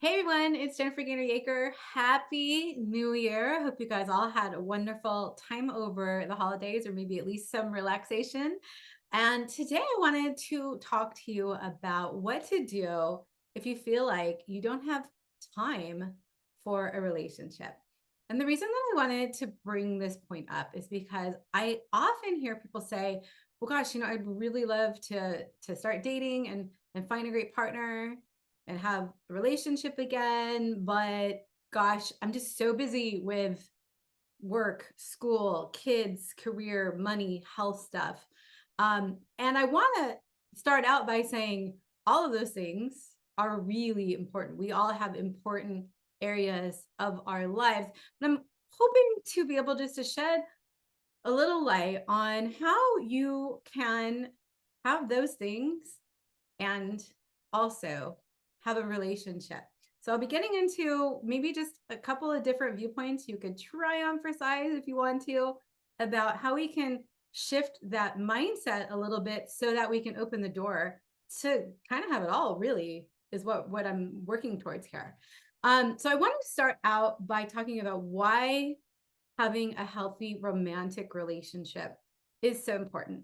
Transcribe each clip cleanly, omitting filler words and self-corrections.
Hey everyone, it's Jennifer Gaynor-Yaker. Happy New Year. Hope you guys all had a wonderful time over the holidays or maybe at least some relaxation. And today I wanted to talk to you about what to do if you feel like you don't have time for a relationship. And the reason that I wanted to bring this point up is because I often hear people say, well, gosh, I'd really love to start dating and find a great partner and have a relationship again. But gosh, I'm just so busy with work, school, kids, career, money, health stuff. And I want to start out by saying all of those things are really important. We all have important areas of our lives. And I'm hoping to be able just to shed a little light on how you can have those things and also have a relationship. So I'll be getting into maybe just a couple of different viewpoints you could try on for size if you want to, about how we can shift that mindset a little bit so that we can open the door to kind of have it all, really is what I'm working towards here. So I wanted to start out by talking about why having a healthy romantic relationship is so important.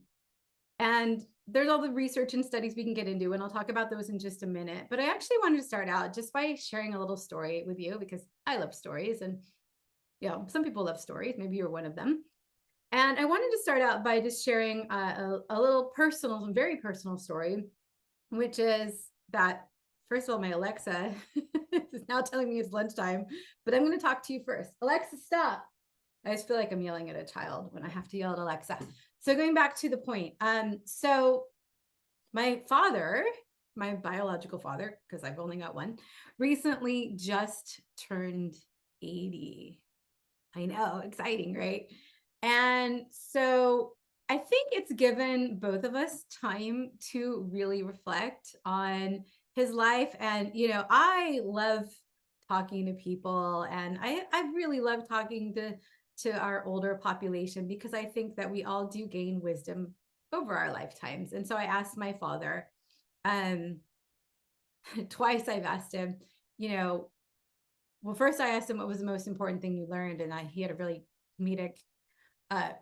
And there's all the research and studies we can get into, and I'll talk about those in just a minute. But I actually wanted to start out just by sharing a little story with you because I love stories. And, some people love stories. Maybe you're one of them. And I wanted to start out by just sharing a little personal, very personal story, which is that, first of all, my Alexa is now telling me it's lunchtime, but I'm going to talk to you first. Alexa, stop. I just feel like I'm yelling at a child when I have to yell at Alexa. So going back to the point, so my father, my biological father, because I've only got one, recently just turned 80. I know, exciting, right? And so I think it's given both of us time to really reflect on his life. And, I love talking to people, and I really love talking to our older population because I think that we all do gain wisdom over our lifetimes. And so I asked my father, um, twice I've asked him, you know, well, first I asked him what was the most important thing you learned, and he had a really comedic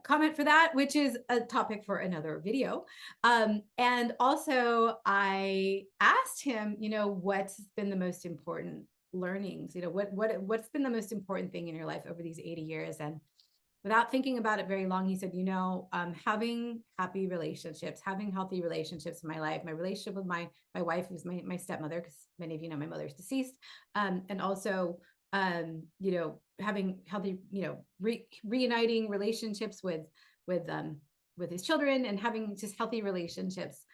comment for that, which is a topic for another video. And also I asked him, what's been the most important learnings, what's been the most important thing in your life over these 80 years. And without thinking about it very long, he said, having happy relationships, having healthy relationships in my life, my relationship with my wife, who's my stepmother, because many of you know my mother's deceased, and also having healthy, reuniting relationships with his children and having just healthy relationships.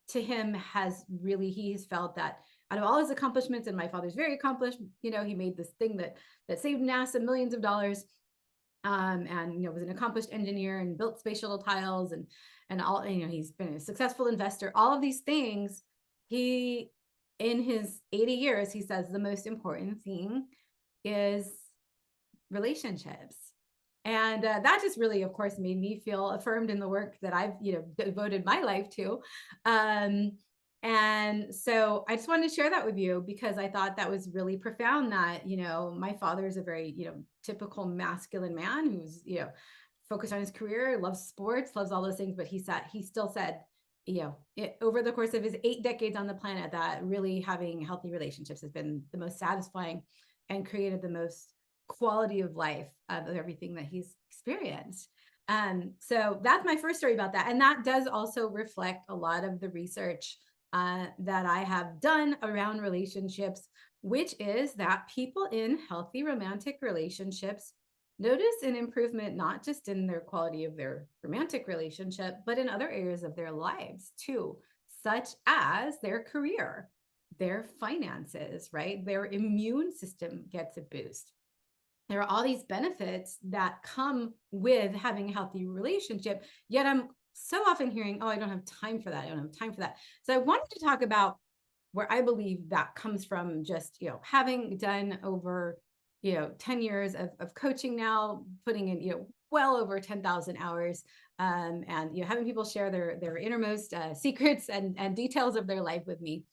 To him has really, he's felt that out of all his accomplishments, and my father's very accomplished, he made this thing that saved NASA millions of dollars, and was an accomplished engineer and built space shuttle tiles, and all, he's been a successful investor, all of these things. He, in his 80 years, he says the most important thing is relationships. And that just really, of course, made me feel affirmed in the work that I've devoted my life to. And so I just wanted to share that with you because I thought that was really profound, that my father is a very typical masculine man who's focused on his career, loves sports, loves all those things, but he still said, over the course of his 8 decades on the planet, that really having healthy relationships has been the most satisfying and created the most quality of life of everything that he's experienced. So that's my first story about that. And that does also reflect a lot of the research that I have done around relationships, which is that people in healthy romantic relationships notice an improvement, not just in their quality of their romantic relationship, but in other areas of their lives too, such as their career, their finances, right? Their immune system gets a boost. There are all these benefits that come with having a healthy relationship, yet I'm so often hearing, oh, I don't have time for that. I don't have time for that. So I wanted to talk about where I believe that comes from, just, having done over, 10 years of coaching now, putting in, well over 10,000 hours, and, having people share their innermost secrets and details of their life with me.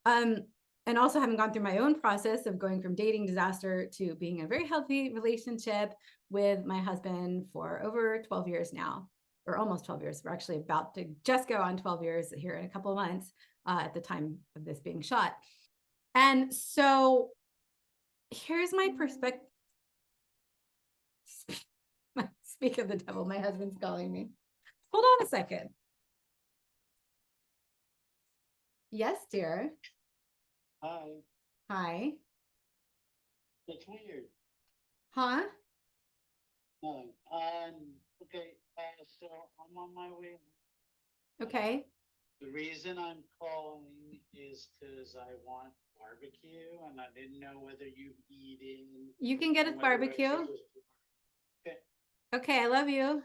Um, and also having gone through my own process of going from dating disaster to being in a very healthy relationship with my husband for over 12 years now, or almost 12 years. We're actually about to just go on 12 years here in a couple of months at the time of this being shot. And so here's my perspective. Speak of the devil, my husband's calling me. Hold on a second. Yes, dear. Hi. Hi. That's weird. Huh? No. Okay. So I'm on my way. Okay. The reason I'm calling is because I want barbecue, and I didn't know whether you've eaten You can get us and whether I barbecue. should just. Okay. Okay, I love you.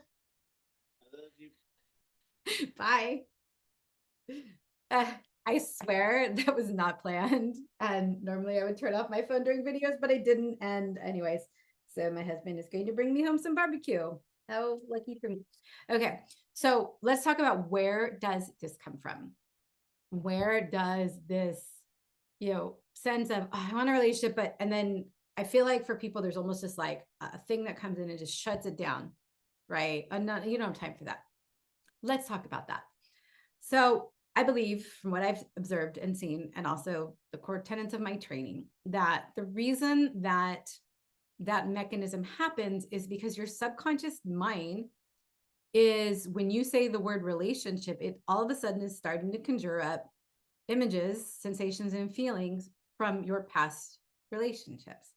I love you. Bye. Uh, I swear that was not planned. And normally I would turn off my phone during videos, but I didn't. And anyways, so my husband is going to bring me home some barbecue. How lucky for me. Okay, so let's talk about, where does this come from? Where does this, sense of, oh, I want a relationship, but, and then I feel like for people, there's almost just like a thing that comes in and just shuts it down, right? And not, you don't have time for that. Let's talk about that. So I believe, from what I've observed and seen, and also the core tenets of my training, that the reason that that mechanism happens is because your subconscious mind is, when you say the word relationship, it all of a sudden is starting to conjure up images, sensations, and feelings from your past relationships.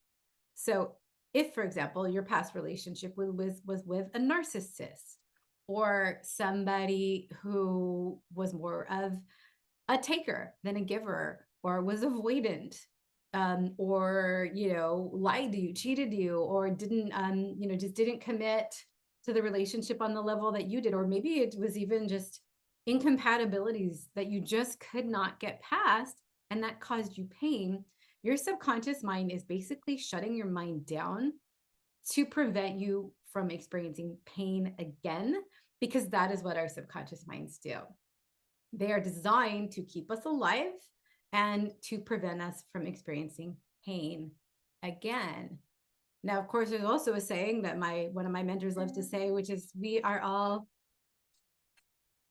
So if, for example, your past relationship was with a narcissist, or somebody who was more of a taker than a giver, or was avoidant, or lied to you, cheated you, or didn't just didn't commit to the relationship on the level that you did, or maybe it was even just incompatibilities that you just could not get past, and that caused you pain. Your subconscious mind is basically shutting your mind down to prevent you from experiencing pain again, because that is what our subconscious minds do. They are designed to keep us alive and to prevent us from experiencing pain again. Now, of course, there's also a saying that one of my mentors loves to say, which is, we are all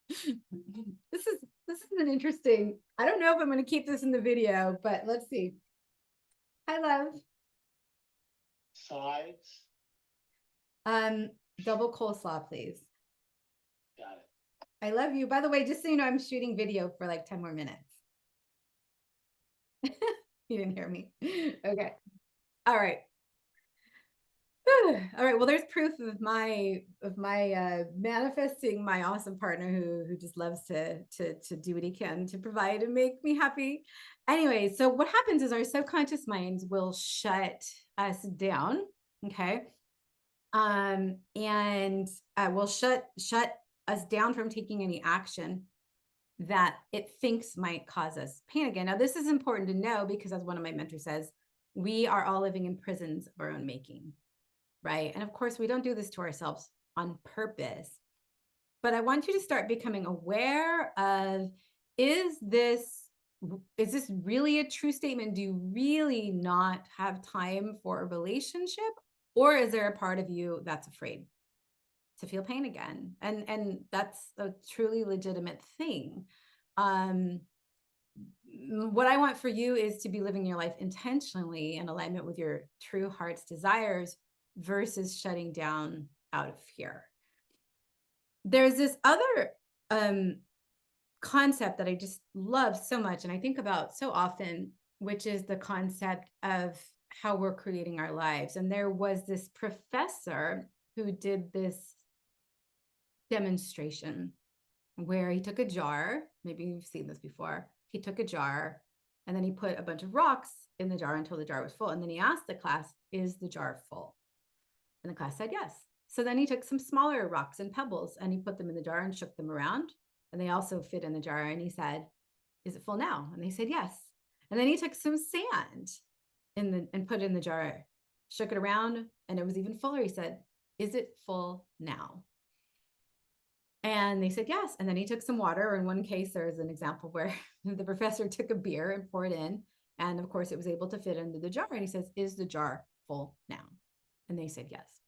this is an interesting, I don't know if I'm going to keep this in the video, but let's see. Hi, love. Sides. Um, Double coleslaw, please. Got it. I love you. By the way, just so you know, I'm shooting video for like 10 more minutes. You didn't hear me. Okay. All right. All right. Well, there's proof of my manifesting my awesome partner who just loves to do what he can to provide and make me happy. Anyway, so what happens is our subconscious minds will shut us down. Okay. And will shut us down from taking any action that it thinks might cause us pain again. Now, this is important to know, because as one of my mentors says, we are all living in prisons of our own making, right? And of course, we don't do this to ourselves on purpose. But I want you to start becoming aware of, is this really a true statement? Do you really not have time for a relationship? Or is there a part of you that's afraid to feel pain again? And that's a truly legitimate thing. What I want for you is to be living your life intentionally in alignment with your true heart's desires, versus shutting down out of fear. There's this other concept that I just love so much, and I think about so often, which is the concept of how we're creating our lives. And there was this professor who did this demonstration where he took a jar, maybe you've seen this before. He took a jar and then he put a bunch of rocks in the jar until the jar was full. And then he asked the class, is the jar full? And the class said yes. So then he took some smaller rocks and pebbles and he put them in the jar and shook them around. And they also fit in the jar. And he said, is it full now? And they said yes. And then he took some sand and put it in the jar, shook it around, and it was even fuller. He said, is it full now? And they said yes. And then he took some water, or in one case, there's an example where the professor took a beer and poured in And of course, it was able to fit into the jar. And he says, "Is the jar full now?" And they said, "Yes."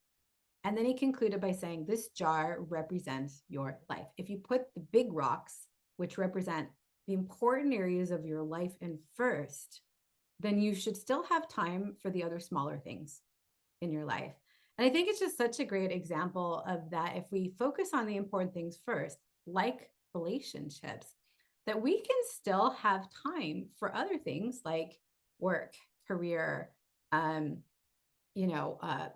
And then he concluded by saying, "This jar represents your life. If you put the big rocks, which represent the important areas of your life in first, then you should still have time for the other smaller things in your life." And I think it's just such a great example of that. If we focus on the important things first, like relationships, that we can still have time for other things like work, career, um,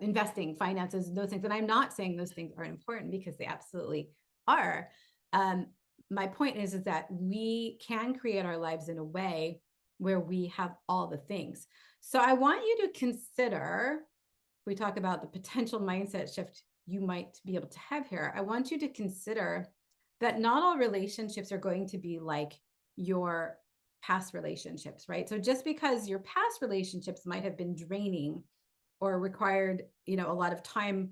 investing, finances, those things. And I'm not saying those things aren't important, because they absolutely are. Um, my point is that we can create our lives in a way where we have all the things. So I want you to consider, if we talk about the potential mindset shift you might be able to have here, I want you to consider that not all relationships are going to be like your past relationships, right? So just because your past relationships might have been draining or required, a lot of time,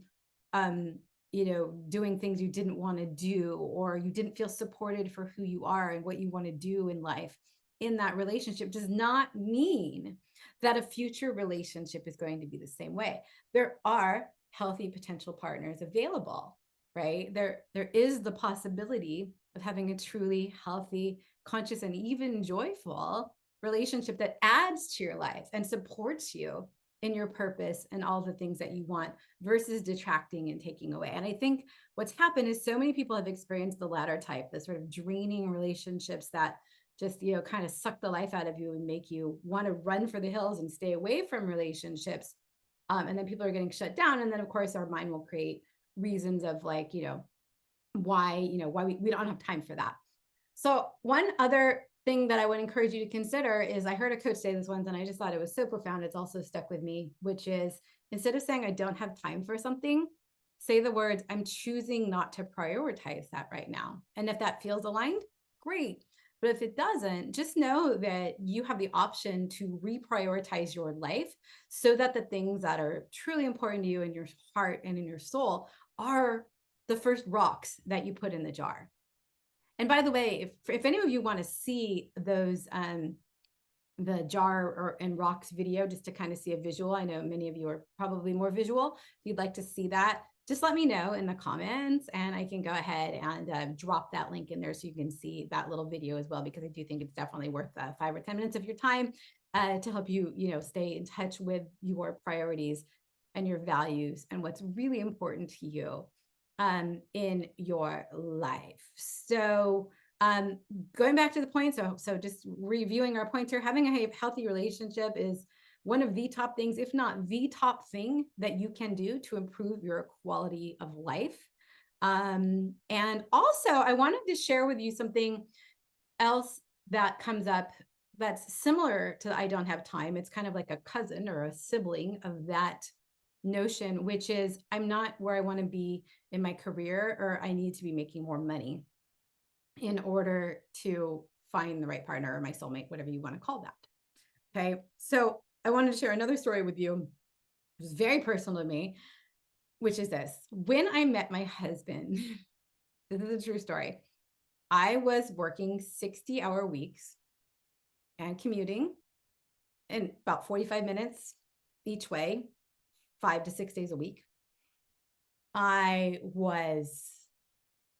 doing things you didn't want to do, or you didn't feel supported for who you are and what you want to do in life in that relationship, does not mean that a future relationship is going to be the same way. There are healthy potential partners available, right? There is the possibility of having a truly healthy, conscious, and even joyful relationship that adds to your life and supports you in your purpose and all the things that you want, versus detracting and taking away. And I think what's happened is so many people have experienced the latter type, the sort of draining relationships that just, kind of suck the life out of you and make you want to run for the hills and stay away from relationships. And then people are getting shut down. And then, of course, our mind will create reasons of like, why we don't have time for that. So one other thing that I would encourage you to consider is, I heard a coach say this once, and I just thought it was so profound. It's also stuck with me, which is, instead of saying I don't have time for something, say the words, "I'm choosing not to prioritize that right now." And if that feels aligned, great. But if it doesn't, just know that you have the option to reprioritize your life so that the things that are truly important to you in your heart and in your soul are the first rocks that you put in the jar. And by the way, if any of you want to see those, the jar and rocks video, just to kind of see a visual, I know many of you are probably more visual. If you'd like to see that, just let me know in the comments, and I can go ahead and drop that link in there so you can see that little video as well, because I do think it's definitely worth 5 or 10 minutes of your time to help you, stay in touch with your priorities and your values and what's really important to you in your life. So going back to the point, so just reviewing our points here, having a healthy relationship is one of the top things, if not the top thing, that you can do to improve your quality of life. And also, I wanted to share with you something else that comes up that's similar to "I don't have time." It's kind of like a cousin or a sibling of that notion, which is, I'm not where I want to be in my career, or I need to be making more money in order to find the right partner, or my soulmate, whatever you want to call that. Okay. So I wanted to share another story with you. It was very personal to me, which is this. When I met my husband, this is a true story. I was working 60-hour weeks and commuting in about 45 minutes each way, 5 to 6 days a week. I was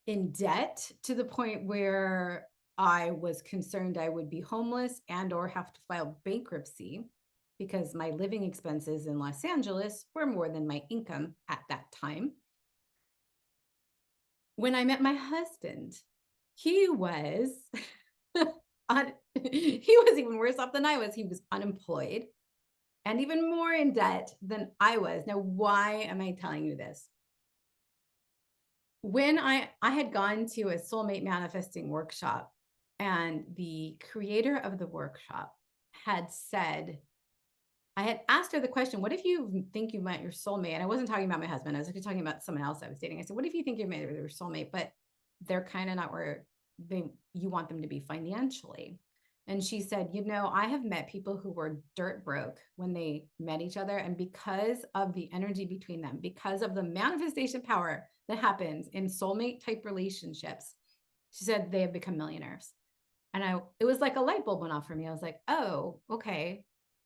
in debt to the point where I was concerned I would be homeless and or have to file bankruptcy, because my living expenses in Los Angeles were more than my income at that time. When I met my husband, he was he was even worse off than I was. He was unemployed and even more in debt than I was. Now, why am I telling you this? When I had gone to a soulmate manifesting workshop, and the creator of the workshop had said, I had asked her the question, what if you think you met your soulmate? And I wasn't talking about my husband. I was actually talking about someone else I was dating. I said, what if you think you met your soulmate, but they're kind of not where you want them to be financially? And she said, I have met people who were dirt broke when they met each other. And because of the energy between them, because of the manifestation power that happens in soulmate type relationships, she said they have become millionaires. And it was like a light bulb went off for me. I was like, oh, okay.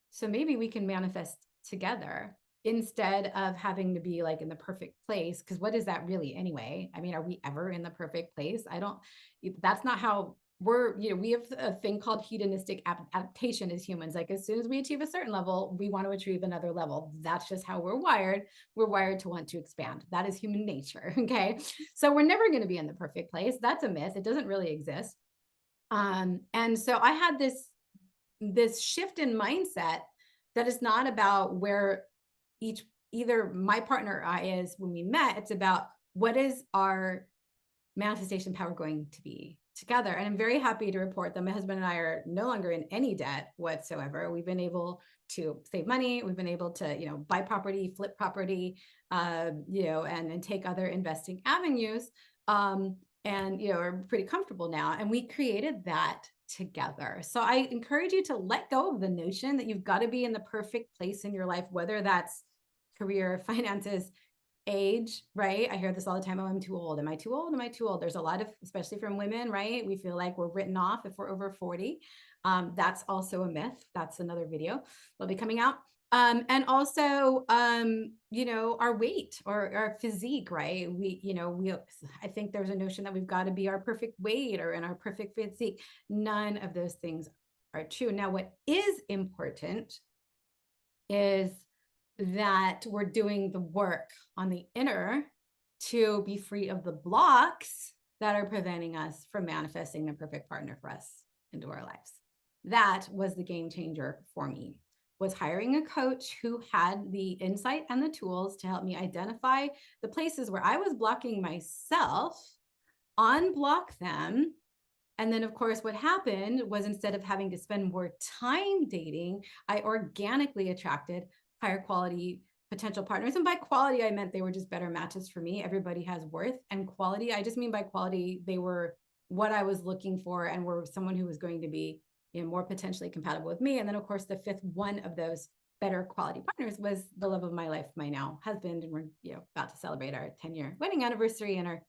So maybe we can manifest together instead of having to be like in the perfect place. Cause what is that really anyway? I mean, are we ever in the perfect place? That's not how we have a thing called hedonistic adaptation as humans. Like as soon as we achieve a certain level, we want to achieve another level. That's just how we're wired. We're wired to want to expand. That is human nature. Okay. So we're never going to be in the perfect place. That's a myth. It doesn't really exist. And so I had this shift in mindset that is not about where each either my partner or I is when we met. It's about what is our manifestation power going to be together. And I'm very happy to report that my husband and I are no longer in any debt whatsoever. We've been able to save money. We've been able to, buy property, flip property, and take other investing avenues. And are pretty comfortable now. And we created that together. So I encourage you to let go of the notion that you've got to be in the perfect place in your life, whether that's career, finances, age, right? I hear this all the time. Oh, I'm too old. Am I too old? Am I too old? There's a lot of, especially from women, right? We feel like we're written off if we're over 40. That's also a myth. That's another video that'll be coming out. And also, our weight or our physique, right? I think there's a notion that we've got to be our perfect weight or in our perfect physique. None of those things are true. Now, what is important is that we're doing the work on the inner to be free of the blocks that are preventing us from manifesting the perfect partner for us into our lives. That was the game changer for me, was hiring a coach who had the insight and the tools to help me identify the places where I was blocking myself, unblock them. And then, of course, what happened was instead of having to spend more time dating, I organically attracted higher quality potential partners. And by quality, I meant they were just better matches for me. Everybody has worth, and quality, I just mean by quality, they were what I was looking for and were someone who was going to be more potentially compatible with me. And then, of course, the fifth one of those better quality partners was the love of my life, my now husband. And we're about to celebrate our 10-year wedding anniversary and are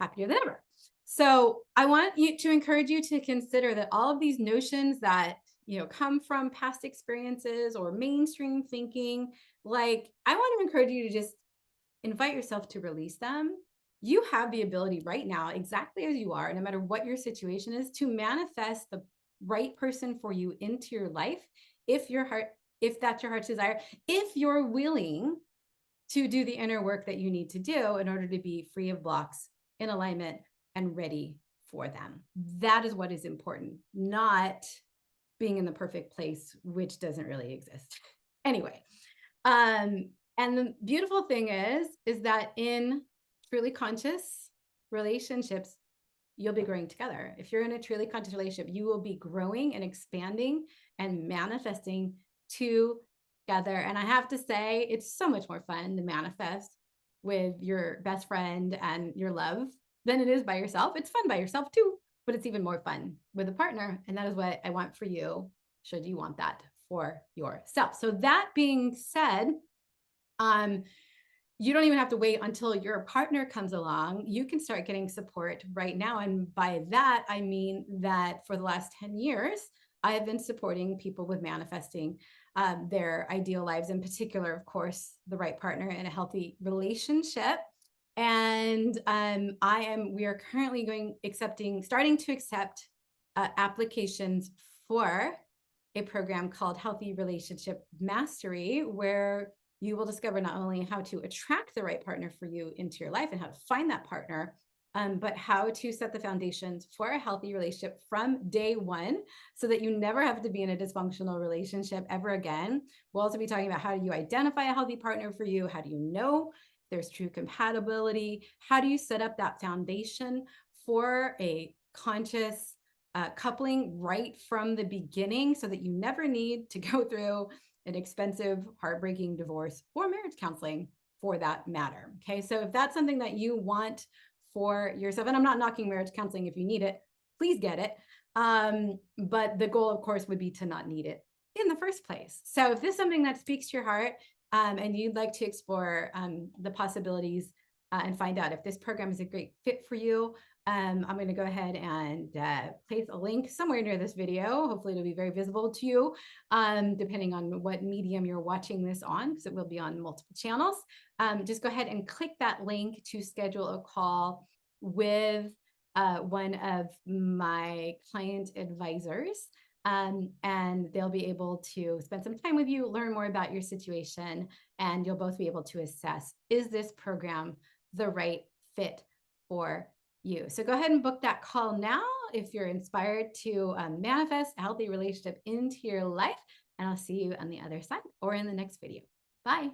happier than ever. So I want you to encourage you to consider that all of these notions that come from past experiences or mainstream thinking, like I want to encourage you to just invite yourself to release them. You have the ability right now, exactly as you are, no matter what your situation is, to manifest the right person for you into your life if that's your heart's desire, if you're willing to do the inner work that you need to do in order to be free of blocks, in alignment, and ready for them. That is what is important, not being in the perfect place, which doesn't really exist. Anyway, and the beautiful thing is that in truly conscious relationships, you'll be growing together. If you're in a truly conscious relationship, you will be growing and expanding and manifesting together. And I have to say, it's so much more fun to manifest with your best friend and your love than it is by yourself. It's fun by yourself too, but it's even more fun with a partner. And that is what I want for you, should you want that for yourself. So that being said, you don't even have to wait until your partner comes along. You can start getting support right now. And by that, I mean that for the last 10 years, I have been supporting people with manifesting their ideal lives, in particular, of course, the right partner in a healthy relationship. And we are currently starting to accept applications for a program called Healthy Relationship Mastery, where you will discover not only how to attract the right partner for you into your life and how to find that partner, but how to set the foundations for a healthy relationship from day one so that you never have to be in a dysfunctional relationship ever again. We'll also be talking about how do you identify a healthy partner for you? How do you know there's true compatibility? How do you set up that foundation for a conscious coupling right from the beginning so that you never need to go through an expensive, heartbreaking divorce or marriage counseling for that matter? Okay, so if that's something that you want for yourself, and I'm not knocking marriage counseling, if you need it, please get it. But the goal, of course, would be to not need it in the first place. So if this is something that speaks to your heart, and you'd like to explore the possibilities and find out if this program is a great fit for you, I'm going to go ahead and place a link somewhere near this video. Hopefully, it'll be very visible to you, depending on what medium you're watching this on, because it will be on multiple channels. Just go ahead and click that link to schedule a call with one of my client advisors. And they'll be able to spend some time with you, learn more about your situation, and you'll both be able to assess, is this program the right fit for you? So go ahead and book that call now if you're inspired to manifest a healthy relationship into your life. And I'll see you on the other side or in the next video. Bye.